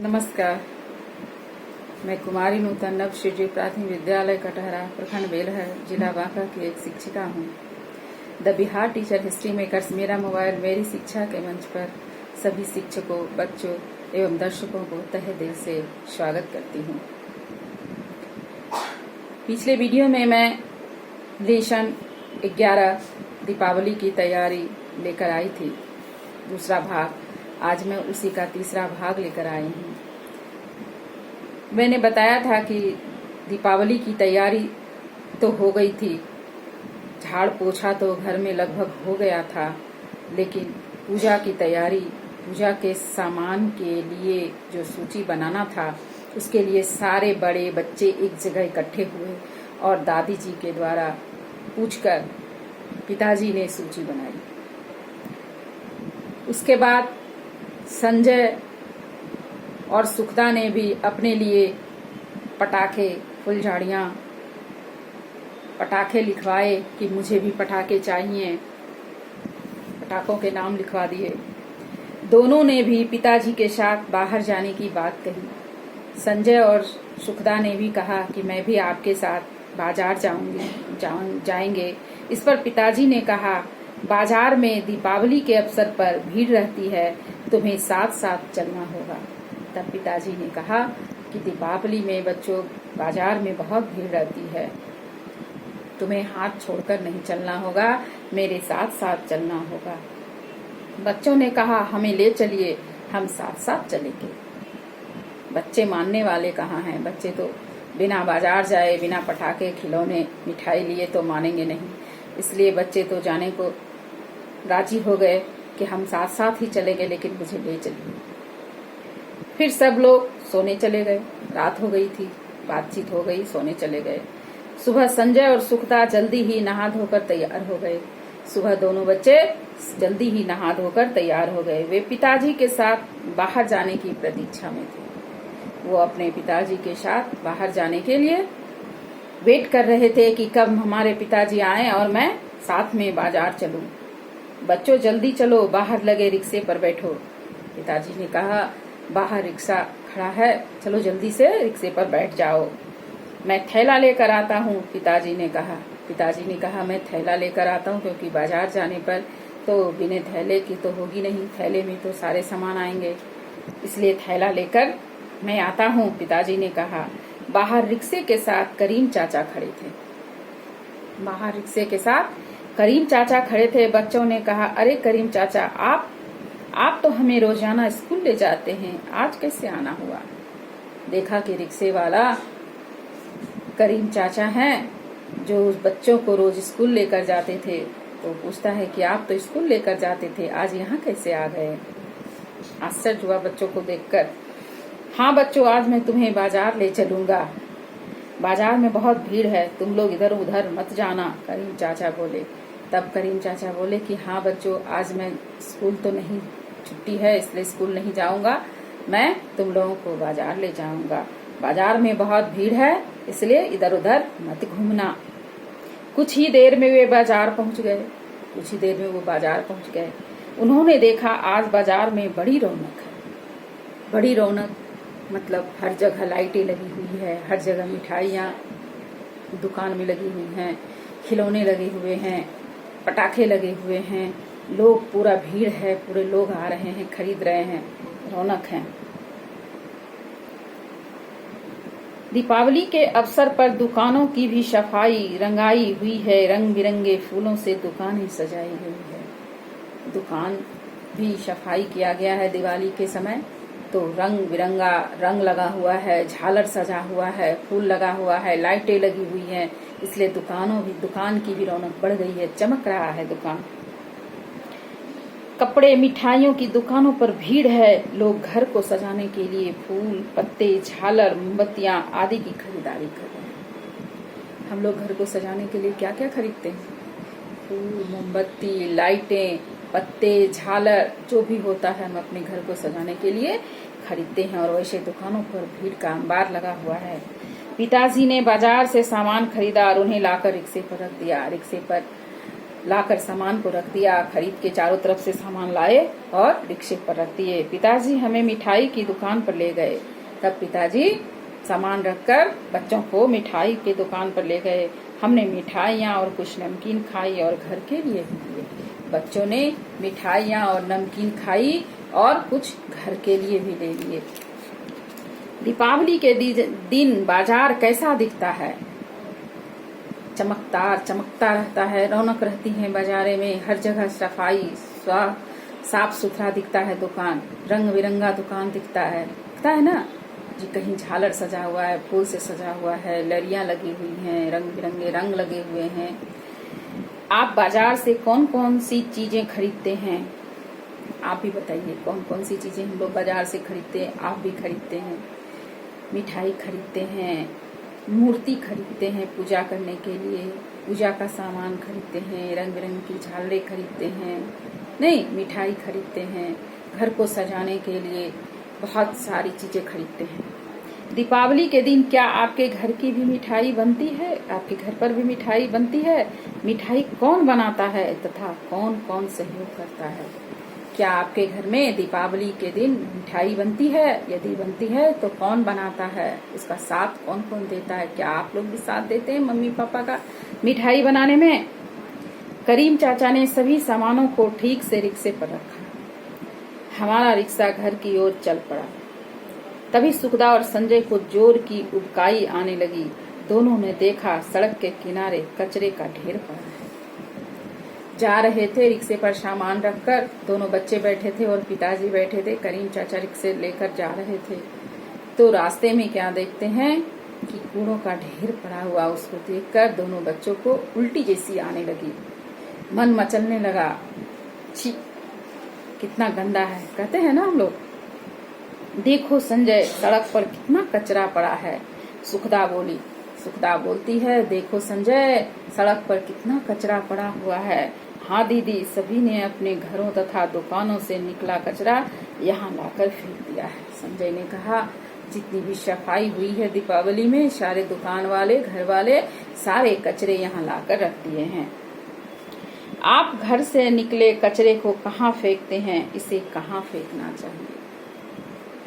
नमस्कार। मैं कुमारी नूतन नव श्री प्राथमिक विद्यालय कटहरा प्रखंड बेलहर जिला बांका की एक शिक्षिका हूँ। The Bihar teacher history makers मेरा मोबाइल मेरी शिक्षा के मंच पर सभी शिक्षकों, बच्चों एवं दर्शकों को तहे दिल से स्वागत करती हूँ। पिछले वीडियो में मैं लेसन 11 दीपावली की तैयारी लेकर आई थी, दूसरा भाग। आज मैं उसी का तीसरा भाग लेकर आई हूँ। मैंने बताया था कि दीपावली की तैयारी तो हो गई थी, झाड़ पोछा तो घर में लगभग हो गया था, लेकिन पूजा की तैयारी, पूजा के सामान के लिए जो सूची बनाना था, उसके लिए सारे बड़े बच्चे एक जगह इकट्ठे हुए और दादी जी के द्वारा पूछकर पिताजी ने सूची बनाई। उसके बाद संजय और सुखदा ने भी अपने लिए पटाखे, फुलझड़ियाँ, पटाखे लिखवाए कि मुझे भी पटाखे चाहिए। पटाखों के नाम लिखवा दिए। दोनों ने भी पिताजी के साथ बाहर जाने की बात कही। संजय और सुखदा ने भी कहा कि मैं भी आपके साथ बाजार जाएंगे। इस पर पिताजी ने कहा, बाजार में दीपावली के अवसर पर भीड़ रहती है, तुम्हें साथ साथ चलना होगा। तब पिताजी ने कहा कि दीपावली में बच्चों बाजार में बहुत भीड़ रहती है, तुम्हें हाथ छोड़कर नहीं चलना होगा, मेरे साथ साथ चलना होगा। बच्चों ने कहा, हमें ले चलिए, हम साथ साथ चलेंगे। बच्चे मानने वाले कहाँ हैं? बच्चे तो बिना बाजार जाए, बिना पटाखे, खिलौने, मिठाई लिए तो मानेंगे नहीं। इसलिए बच्चे तो जाने को राजी हो गए कि हम साथ साथ ही चलेंगे, लेकिन मुझे ले चलिए। फिर सब लोग सोने चले गए। रात हो गई थी, बातचीत हो गई, सोने चले गए। सुबह संजय और सुखदा जल्दी ही नहा धोकर तैयार हो गए। सुबह दोनों बच्चे जल्दी ही नहा धोकर तैयार हो गए। वे पिताजी के साथ बाहर जाने की प्रतीक्षा में थे। वो अपने पिताजी के साथ बाहर जाने के लिए वेट कर रहे थे कि कब हमारे पिताजी आए और मैं साथ में बाजार चलूं। बच्चों जल्दी चलो, बाहर लगे रिक्शे पर बैठो। पिताजी ने कहा, बाहर रिक्शा खड़ा है, चलो जल्दी से रिक्शे पर बैठ जाओ। मैं थैला लेकर आता हूँ, पिताजी ने कहा। पिताजी ने कहा, मैं थैला लेकर आता हूँ, क्योंकि बाजार जाने पर तो बिना थैले की तो होगी नहीं, थैले में तो सारे सामान आएंगे, इसलिए थैला लेकर मैं आता हूँ, पिताजी ने कहा। बाहर रिक्शे के साथ करीम चाचा खड़े थे। बाहर रिक्शे के साथ करीम चाचा खड़े थे। बच्चों ने कहा, अरे करीम चाचा, आप तो हमें रोजाना स्कूल ले जाते हैं, आज कैसे आना हुआ? देखा कि रिक्शे वाला करीम चाचा हैं, जो बच्चों को रोज स्कूल लेकर जाते थे। तो पूछता है कि आप तो स्कूल लेकर जाते थे, आज यहाँ कैसे आ गए? आश्चर्य हुआ बच्चों को देखकर। हाँ बच्चों, आज मैं तुम्हें बाजार ले चलूंगा, बाजार में बहुत भीड़ है, तुम लोग इधर उधर मत जाना, करीम चाचा बोले। तब करीम चाचा बोले कि हाँ बच्चों, आज मैं स्कूल तो नहीं, छुट्टी है, इसलिए स्कूल नहीं जाऊंगा, मैं तुम लोगों को बाजार ले जाऊंगा। बाजार में बहुत भीड़ है, इसलिए इधर उधर मत घूमना। कुछ ही देर में वे बाजार पहुंच गए। उन्होंने देखा आज बाजार में बड़ी रौनक है। बड़ी रौनक मतलब हर जगह लाइटें लगी हुई है, हर जगह मिठाइयाँ दुकान में लगी हुई हैं, खिलौने लगे हुए हैं, पटाखे लगे हुए हैं, लोग, पूरा भीड़ है, पूरे लोग आ रहे हैं, खरीद रहे हैं, रौनक है। दीपावली के अवसर पर दुकानों की भी सफाई रंगाई हुई है, रंग बिरंगे फूलों से दुकानें सजाई गई है। दुकान भी सफाई किया गया है। दिवाली के समय तो रंग बिरंगा रंग लगा हुआ है, झालर सजा हुआ है, फूल लगा हुआ है, लाइटें लगी हुई हैं, इसलिए दुकान की भी रौनक बढ़ गई है, चमक रहा है दुकान। कपड़े, मिठाइयों की दुकानों पर भीड़ है। लोग घर को सजाने के लिए फूल, पत्ते, झालर, मोमबत्तियां आदि की खरीदारी कर रहे हैं। हम लोग घर को सजाने के लिए क्या क्या खरीदते हैं? फूल, मोमबत्ती, लाइटें, पत्ते, झालर, जो भी होता है हम अपने घर को सजाने के लिए खरीदते हैं, और वैसे दुकानों पर भीड़ का अंबार लगा हुआ है। पिताजी ने बाजार से सामान खरीदा और उन्हें लाकर रिक्शे पर रख दिया। रिक्शे पर लाकर सामान को रख दिया। खरीद के चारों तरफ से सामान लाए और रिक्शे पर रख दिए। पिताजी हमें मिठाई की दुकान पर ले गए। तब पिताजी सामान रखकर बच्चों को मिठाई की दुकान पर ले गए। हमने मिठाइयाँ और कुछ नमकीन खाई और घर के लिए भी लिए। बच्चों ने मिठाइयाँ और नमकीन खाई और कुछ घर के लिए भी ले लिए। दीपावली के दिन बाजार कैसा दिखता है? चमकता रहता है, रौनक रहती है बाजारे में। हर जगह सफाई, साफ सुथरा दिखता है दुकान, रंग बिरंगा दुकान दिखता है ना जी। कहीं झालर सजा हुआ है, फूल से सजा हुआ है, लड़ियां लगी हुई हैं, रंग बिरंगे रंग लगे हुए हैं। आप बाजार से कौन कौन सी चीजें खरीदते हैं? आप भी बताइए कौन कौन सी चीजें हम लोग बाजार से खरीदते हैं। आप भी खरीदते हैं? मिठाई खरीदते हैं, मूर्ति खरीदते हैं पूजा करने के लिए, पूजा का सामान खरीदते हैं, रंग बिरंग की झालरें खरीदते हैं, नहीं मिठाई खरीदते हैं, घर को सजाने के लिए बहुत सारी चीजें खरीदते हैं। दीपावली के दिन क्या आपके घर की भी मिठाई बनती है? आपके घर पर भी मिठाई बनती है? मिठाई कौन बनाता है तथा कौन कौन सहयोग करता है? क्या आपके घर में दीपावली के दिन मिठाई बनती है? यदि बनती है तो कौन बनाता है? उसका साथ कौन कौन देता है? क्या आप लोग भी साथ देते हैं मम्मी पापा का मिठाई बनाने में? करीम चाचा ने सभी सामानों को ठीक से रिक्शे पर रखा। हमारा रिक्शा घर की ओर चल पड़ा। तभी सुखदा और संजय को जोर की उबकाई आने लगी। दोनों ने देखा सड़क के किनारे कचरे का ढेर पड़ा है। जा रहे थे रिक्शे पर सामान रखकर। दोनों बच्चे बैठे थे और पिताजी बैठे थे। करीम चाचा रिक्शे लेकर जा रहे थे तो रास्ते में क्या देखते हैं कि कूड़ों का ढेर पड़ा हुआ। उसको देखकर दोनों बच्चों को उल्टी जैसी आने लगी। मन मचलने लगा। छी, कितना गंदा है, कहते हैं ना हम लोग। देखो संजय, सड़क पर कितना कचरा पड़ा है। सुखदा बोलती है, देखो संजय, सड़क पर कितना कचरा पड़ा हुआ है। हाँ दीदी, सभी ने अपने घरों तथा दुकानों से निकला कचरा यहाँ लाकर फेंक दिया है। संजय ने कहा, जितनी भी सफाई हुई है दीपावली में, सारे दुकान वाले, घर वाले सारे कचरे यहाँ लाकर रख दिए हैं। आप घर से निकले कचरे को कहाँ फेंकते हैं? इसे कहाँ फेंकना चाहिए?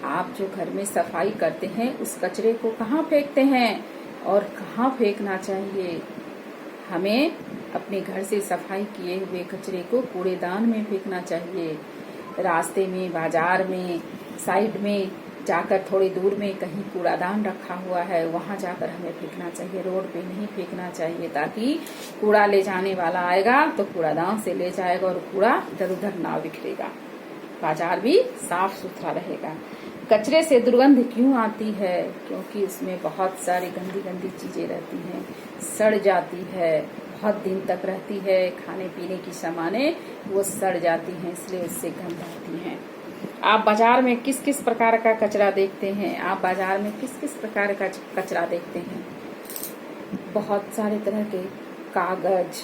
आप जो घर में सफाई करते हैं उस कचरे को कहाँ फेंकते हैं और कहाँ फेंकना चाहिए? हमें अपने घर से सफाई किए हुए कचरे को कूड़ेदान में फेंकना चाहिए। रास्ते में, बाजार में, साइड में जाकर थोड़ी दूर में कहीं कूड़ादान रखा हुआ है, वहां जाकर हमें फेंकना चाहिए। रोड पे नहीं फेंकना चाहिए, ताकि कूड़ा ले जाने वाला आएगा तो कूड़ादान से ले जाएगा और कूड़ा इधर उधर ना बिखरेगा। बाजार भी साफ सुथरा रहेगा। कचरे से दुर्गंध क्यों आती है? क्योंकि उसमें बहुत सारी गंदी गंदी चीजें रहती हैं, सड़ जाती है, बहुत दिन तक रहती है। खाने पीने की सामानें वो सड़ जाती हैं, इसलिए उससे गंध आती हैं। आप बाजार में किस किस प्रकार का कचरा देखते हैं? आप बाजार में किस किस प्रकार का कचरा देखते हैं? बहुत सारे तरह के कागज,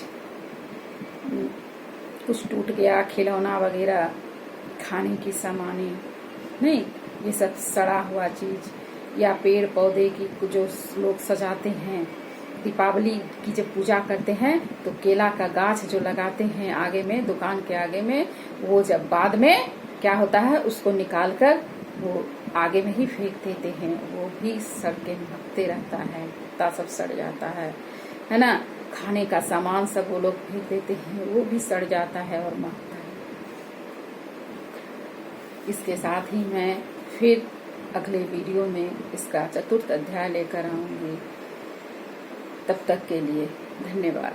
कुछ टूट गया, खिलौना वगैरह, खाने की सामानें, नहीं ये सब सड़ा हुआ चीज, या पेड़ पौधे की जो लोग सजाते हैं दीपावली की जब पूजा करते हैं तो केला का गाछ जो लगाते हैं आगे में, दुकान के आगे में, वो जब बाद में क्या होता है उसको निकाल कर वो आगे में ही फेंक देते हैं। वो भी सड़ के महकते रहता है, पत्ता सब सड़ जाता है ना। खाने का सामान सब वो लोग फेंक देते हैं, वो भी सड़ जाता है और महकता है। इसके साथ ही मैं फिर अगले वीडियो में इसका 4th अध्याय लेकर आऊंगी। तब तक के लिए धन्यवाद।